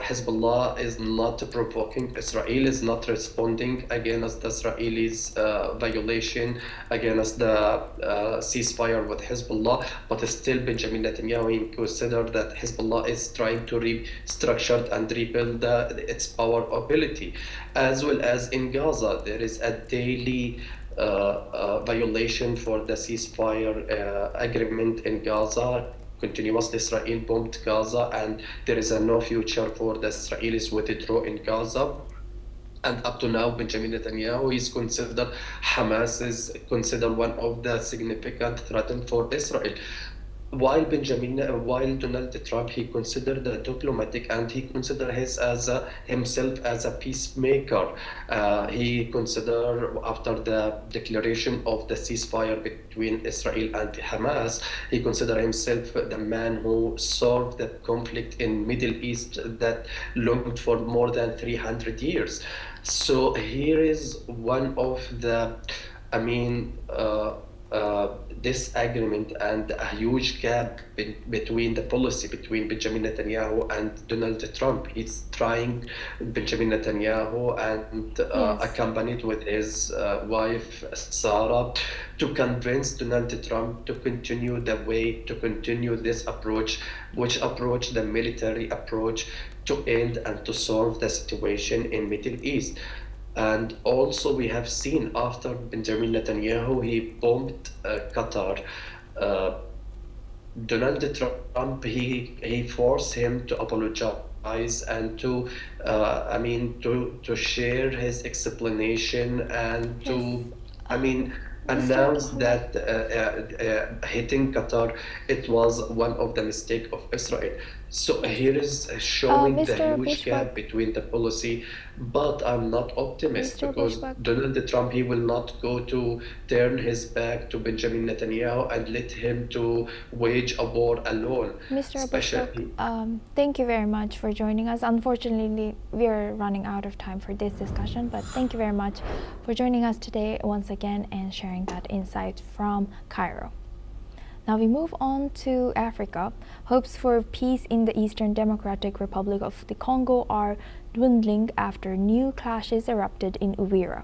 Hezbollah is not provoking Israel, is not responding against the Israelis' violation against the ceasefire with Hezbollah, but still Benjamin Netanyahu considered that Hezbollah is trying to restructure and rebuild its power ability. As well as in Gaza, there is a daily violation for the ceasefire agreement in Gaza. Continuously, Israel bombed Gaza, and there is no future for the Israelis withdraw in Gaza. And up to now, Benjamin Netanyahu is considered, Hamas is considered one of the significant threats for Israel. While Donald Trump, he considered the diplomatic and he considered himself as a peacemaker. He considered after the declaration of the ceasefire between Israel and Hamas, he considered himself the man who solved the conflict in Middle East that longed for more than 300 years. So here is one of the, I mean, this agreement and a huge gap between the policy between Benjamin Netanyahu and Donald Trump. He's trying Benjamin Netanyahu and Yes. accompanied with his wife Sarah to convince Donald Trump to continue the way, to continue this approach, which approach the military approach to end and to solve the situation in Middle East. And also, we have seen after Benjamin Netanyahu, he bombed Qatar. Uh, Donald Trump, he forced him to apologize and to, to share his explanation and Yes. to, I Uh, mean, Mr. announce Mohammed. that hitting Qatar, it was one of the mistake of Israel. So here is showing the Mr. huge Bushback. gap between the policy, but I'm not optimist Mr. because Bushback. Donald Trump, he will not go to turn his back to Benjamin Netanyahu and let him to wage a war alone, Mr. Bushback, especially. thank you very much for joining us. Unfortunately, we are running out of time for this discussion, but thank you very much for joining us today once again and sharing that insight from Cairo. Now we move on to Africa. Hopes for peace in the Eastern Democratic Republic of the Congo are dwindling after new clashes erupted in Uvira.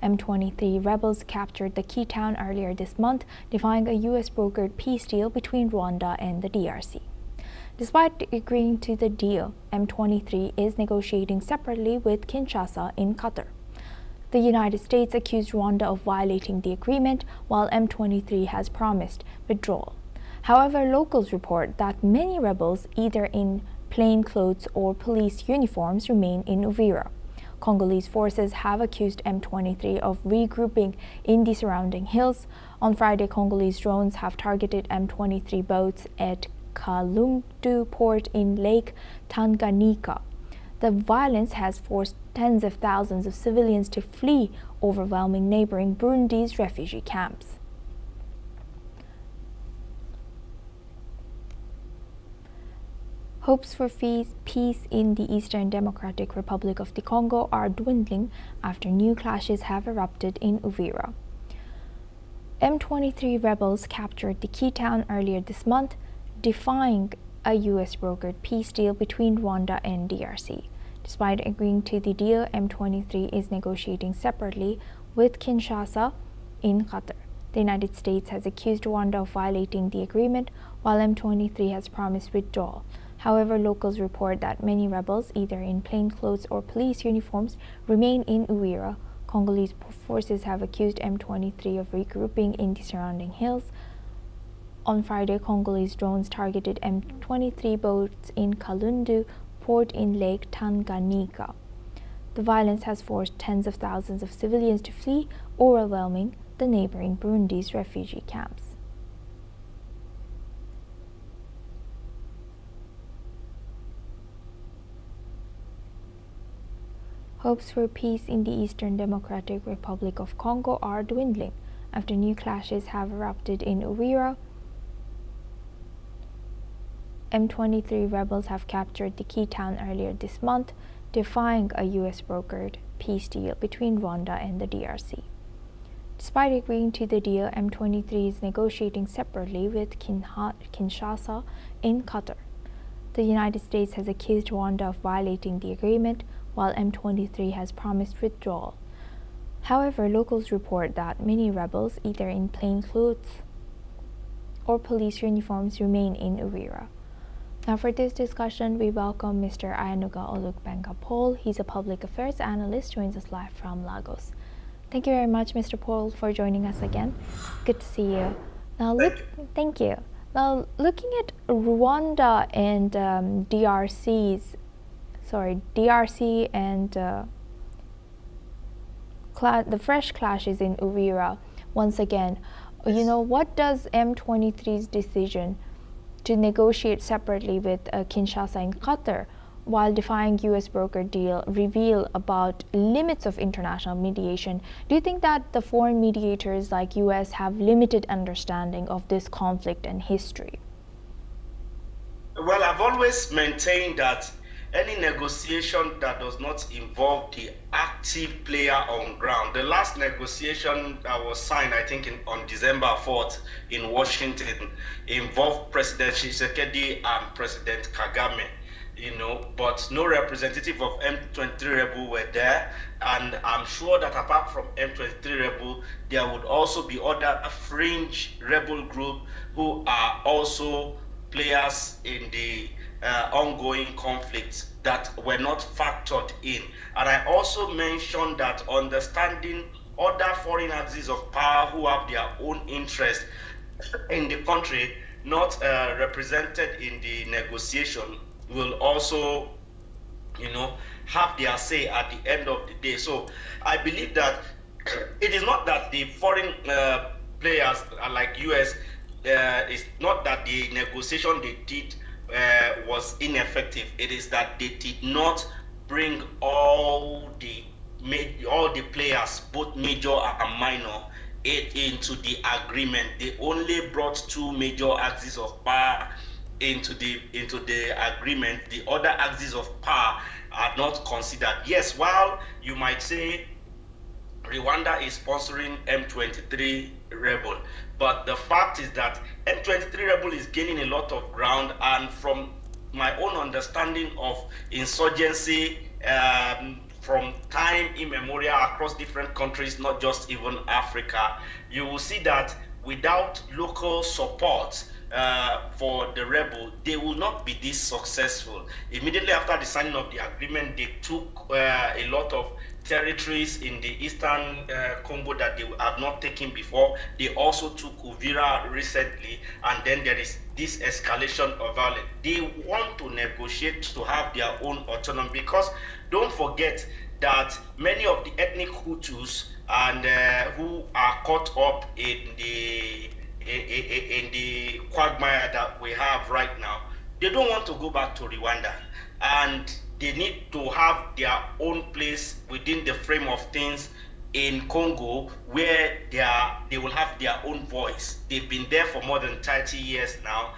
M23 rebels captured the key town earlier this month, defying a U.S.-brokered peace deal between Rwanda and the DRC. Despite agreeing to the deal, M23 is negotiating separately with Kinshasa in Qatar. The United States accused Rwanda of violating the agreement, while M23 has promised withdrawal. However, locals report that many rebels, either in plainclothes or police uniforms, remain in Uvira. Congolese forces have accused M23 of regrouping in the surrounding hills. On Friday, Congolese drones have targeted M23 boats at Kalundu port in Lake Tanganyika. The violence has forced tens of thousands of civilians to flee, overwhelming neighboring Burundi's refugee camps. Hopes for peace in the Eastern Democratic Republic of the Congo are dwindling after new clashes have erupted in Uvira. M23 rebels captured the key town earlier this month, defying a U.S.-brokered peace deal between Rwanda and DRC. Despite agreeing to the deal, M23 is negotiating separately with Kinshasa in Qatar. The United States has accused Rwanda of violating the agreement, while M23 has promised withdrawal. However, locals report that many rebels, either in plainclothes or police uniforms, remain in Uvira. Congolese forces have accused M23 of regrouping in the surrounding hills. On Friday, Congolese drones targeted M23 boats in Kalundu port in Lake Tanganyika. The violence has forced tens of thousands of civilians to flee, overwhelming the neighboring Burundi's refugee camps. Hopes for peace in the Eastern Democratic Republic of Congo are dwindling after new clashes have erupted in Uvira. M23 rebels have captured the key town earlier this month, defying a U.S.-brokered peace deal between Rwanda and the DRC. Despite agreeing to the deal, M23 is negotiating separately with Kinshasa in Qatar. The The United States has accused Rwanda of violating the agreement, while M23 has promised withdrawal. However, locals report that many rebels, either in plain clothes or police uniforms, remain in Uvira. Now for this discussion, we welcome Mr. Ayanuga Olugbenga-Paul. He's a public affairs analyst, joins us live from Lagos. Thank you very much, Mr. Paul, for joining us again. Good to see you. Now, thank you. Now, looking at Rwanda and DRC and the fresh clashes in Uvira, once again, what does M23's decision to negotiate separately with Kinshasa and Qatar while defying U.S. broker deal reveal about limits of international mediation? Do you think that the foreign mediators like U.S. have limited understanding of this conflict and history? Well, I've always maintained that any negotiation that does not involve the active player on ground. The last negotiation that was signed, I think, on December 4th in Washington involved President Tshisekedi and President Kagame, but no representative of M23 rebel were there. And I'm sure that apart from M23 rebel, there would also be other fringe rebel group who are also players in the ongoing conflicts that were not factored in. And I also mentioned that understanding other foreign axes of power who have their own interest in the country not represented in the negotiation will also, have their say at the end of the day. So I believe that it is not that the foreign players like US, it's not that the negotiation they did was ineffective. It is that they did not bring all the players, both major and minor, into the agreement. They only brought two major axes of power into the agreement. The other axes of power are not considered. Yes, while you might say Rwanda is sponsoring M23 rebel, but the fact is that M23 rebel is gaining a lot of ground, and from my own understanding of insurgency from time immemorial across different countries, not just even Africa, you will see that without local support for the rebel, they will not be this successful. Immediately after the signing of the agreement, they took a lot of territories in the eastern Congo that they have not taken before. They also took Uvira recently, and then there is this escalation of violence. They want to negotiate to have their own autonomy, because don't forget that many of the ethnic Hutus and who are caught up in the quagmire that we have right now, they don't want to go back to Rwanda, and they need to have their own place within the frame of things in Congo, where they will have their own voice. They've been there for more than 30 years now,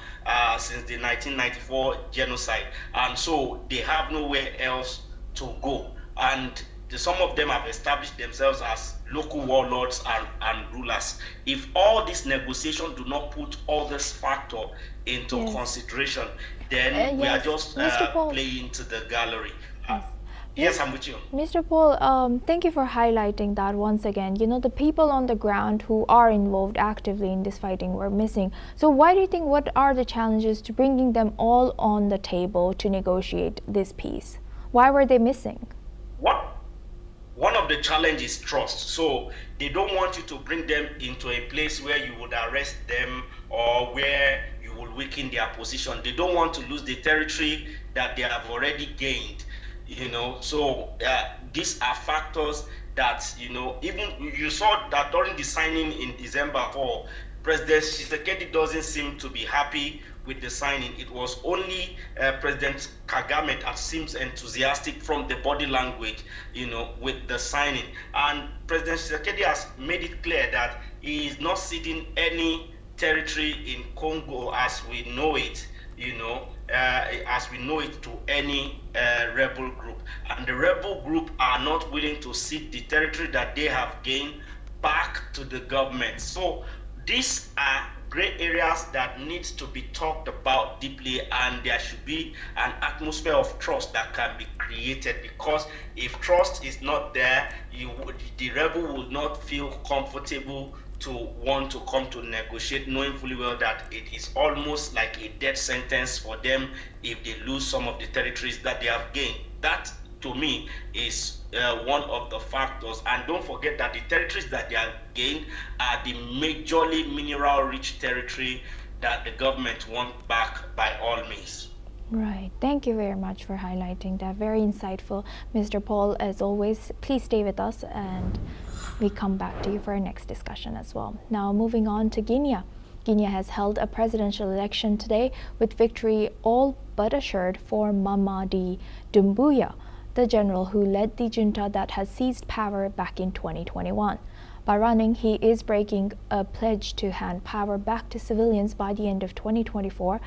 since the 1994 genocide, and so they have nowhere else to go. And some of them have established themselves as local warlords and rulers. If all these negotiations do not put all this factor into consideration, then we are just playing to the gallery. Yes, I'm with you. Mr. Paul, thank you for highlighting that once again. The people on the ground who are involved actively in this fighting were missing. So why do you think, what are the challenges to bringing them all on the table to negotiate this peace? Why were they missing? One of the challenges is trust. So they don't want you to bring them into a place where you would arrest them or where you will weaken their position. They don't want to lose the territory that they have already gained. So these are factors that, even you saw that during the signing in December 4, President Tshisekedi doesn't seem to be happy with the signing. It was only President Kagame that seems enthusiastic from the body language, with the signing. And President Tshisekedi has made it clear that he is not ceding any territory in Congo as we know it, to any rebel group. And the rebel group are not willing to cede the territory that they have gained back to the government. So these are gray areas that needs to be talked about deeply, and there should be an atmosphere of trust that can be created, because if trust is not there, the rebel will not feel comfortable to want to come to negotiate, knowing fully well that it is almost like a death sentence for them if they lose some of the territories that they have gained. That, to me, is one of the factors. And don't forget that the territories that they have gained are the majorly mineral-rich territory that the government wants back by all means. Right. Thank you very much for highlighting that. Very insightful. Mr. Paul, as always, please stay with us and we come back to you for our next discussion as well. Now, moving on to Guinea. Guinea has held a presidential election today with victory all but assured for Mamadi Doumbouya, the general who led the junta that has seized power back in 2021. By running, he is breaking a pledge to hand power back to civilians by the end of 2024.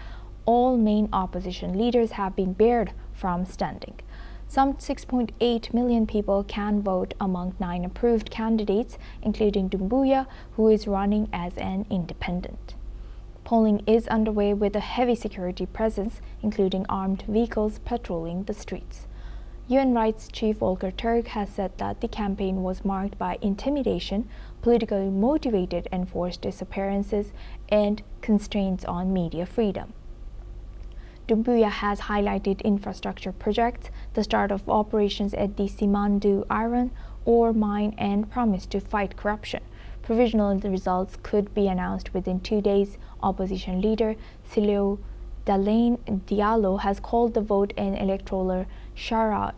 All main opposition leaders have been barred from standing. Some 6.8 million people can vote among 9 approved candidates, including Doumbouya, who is running as an independent. Polling is underway with a heavy security presence, including armed vehicles patrolling the streets. UN Rights Chief Volker Turk has said that the campaign was marked by intimidation, politically motivated enforced disappearances, and constraints on media freedom. Doumbouya has highlighted infrastructure projects, the start of operations at the Simandu iron ore mine, and promised to fight corruption. Provisional results could be announced within 2 days. Opposition leader Sileo Dalain Diallo has called the vote an electoral charade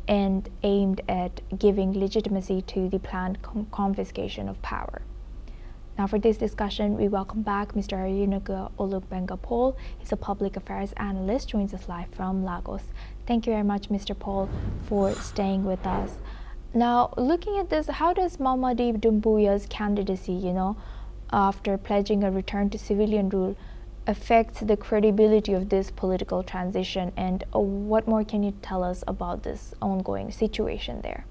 and aimed at giving legitimacy to the planned confiscation of power. Now for this discussion, we welcome back Mr. Ayunaga Olugbenga Paul. He's a public affairs analyst, joins us live from Lagos. Thank you very much, Mr. Paul, for staying with us. Now, looking at this, how does Mamadi Doumbouya's candidacy, after pledging a return to civilian rule, affect the credibility of this political transition? And what more can you tell us about this ongoing situation there?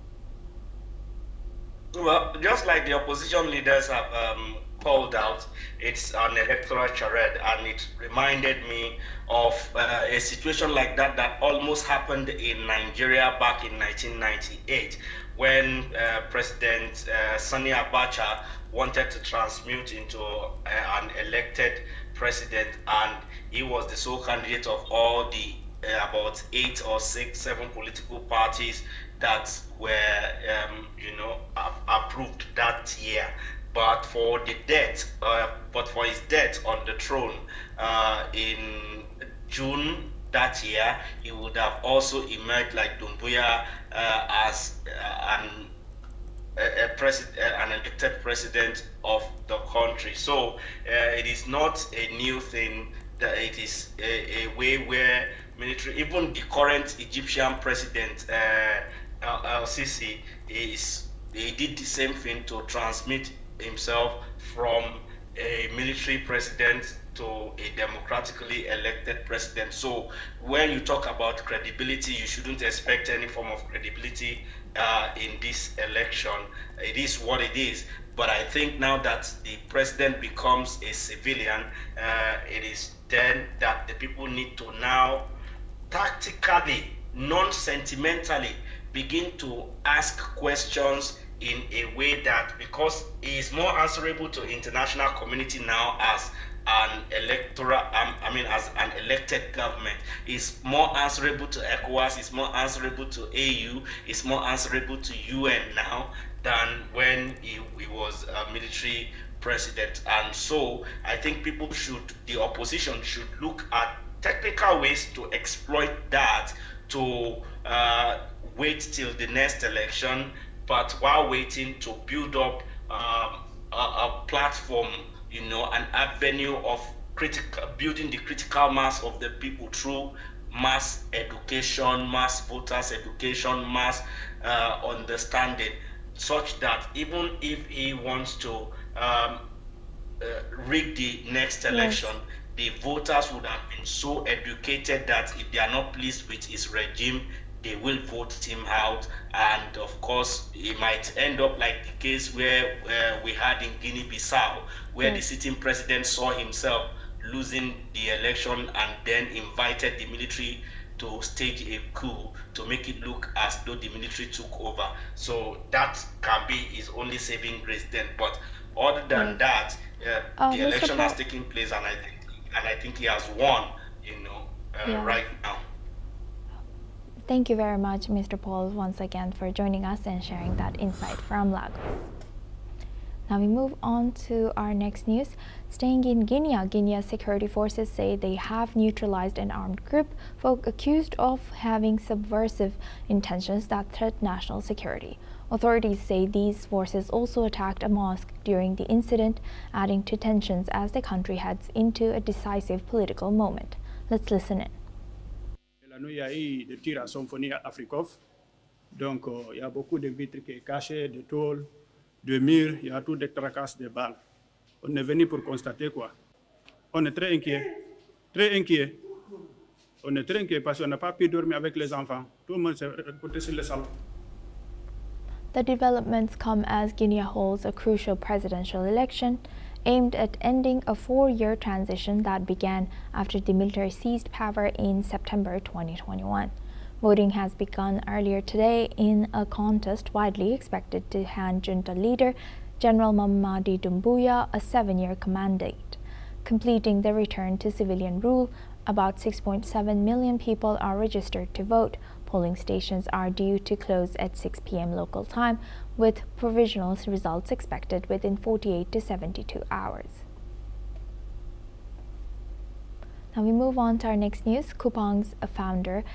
Well, just like the opposition leaders have called out, it's an electoral charade, and it reminded me of a situation like that almost happened in Nigeria back in 1998, when President Sani Abacha wanted to transmute into an elected president, and he was the sole candidate of all the about 8 or 7 political parties that were approved that year. But for his death on the throne in June that year, he would have also emerged like Doumbouya as an elected president of the country. So it is not a new thing. That it is a way where military, even the current Egyptian president El-Sisi, he did the same thing to transmit himself from a military president to a democratically elected president. So when you talk about credibility, you shouldn't expect any form of credibility in this election. It is what it is. But I think now that the president becomes a civilian, it is then that the people need to now tactically, non-sentimentally, begin to ask questions in a way that, because he is more answerable to international community now as an as an elected government, is more answerable to ECOWAS, is more answerable to AU, is more answerable to UN now than when he was a military president. And so I think the opposition should look at technical ways to exploit that, to wait till the next election, but while waiting, to build up a platform, an avenue of building the critical mass of the people through mass education, mass voters education, mass understanding, such that even if he wants to rig the next election, the voters would have been so educated that if they are not pleased with his regime, they will vote him out, and of course it might end up like the case where we had in Guinea-Bissau, where the sitting president saw himself losing the election and then invited the military to stage a coup to make it look as though the military took over. So that can be his only saving grace then. But other than that, the election has taken place, and I think he has won, right now. Thank you very much, Mr. Paul, once again for joining us and sharing that insight from Lagos. Now we move on to our next news. Staying in Guinea, Guinea's security forces say they have neutralized an armed group accused of having subversive intentions that threat national security. Authorities say these forces also attacked a mosque during the incident, adding to tensions as the country heads into a decisive political moment. Let's listen in. Il y a eu des tirs à Symphonie Afrikov. Donc, il y a beaucoup de vitres qui sont cachées, de tôles, de murs, il y a tout des tracasses de balles. On est venu pour constater quoi. On est très inquiet, très inquiet. On est très inquiet parce qu'on n'a pas pu dormir avec les enfants. Tout le monde s'est reporté sur le salon. The developments come as Guinea holds a crucial presidential election aimed at ending a 4-year transition that began after the military seized power in September 2021. Voting has begun earlier today in a contest widely expected to hand junta leader General Mamadi Doumbouya a 7-year mandate. Completing the return to civilian rule, about 6.7 million people are registered to vote. Polling stations are due to close at 6 p.m. local time, with provisional results expected within 48 to 72 hours. Now we move on to our next news. Coupang's founder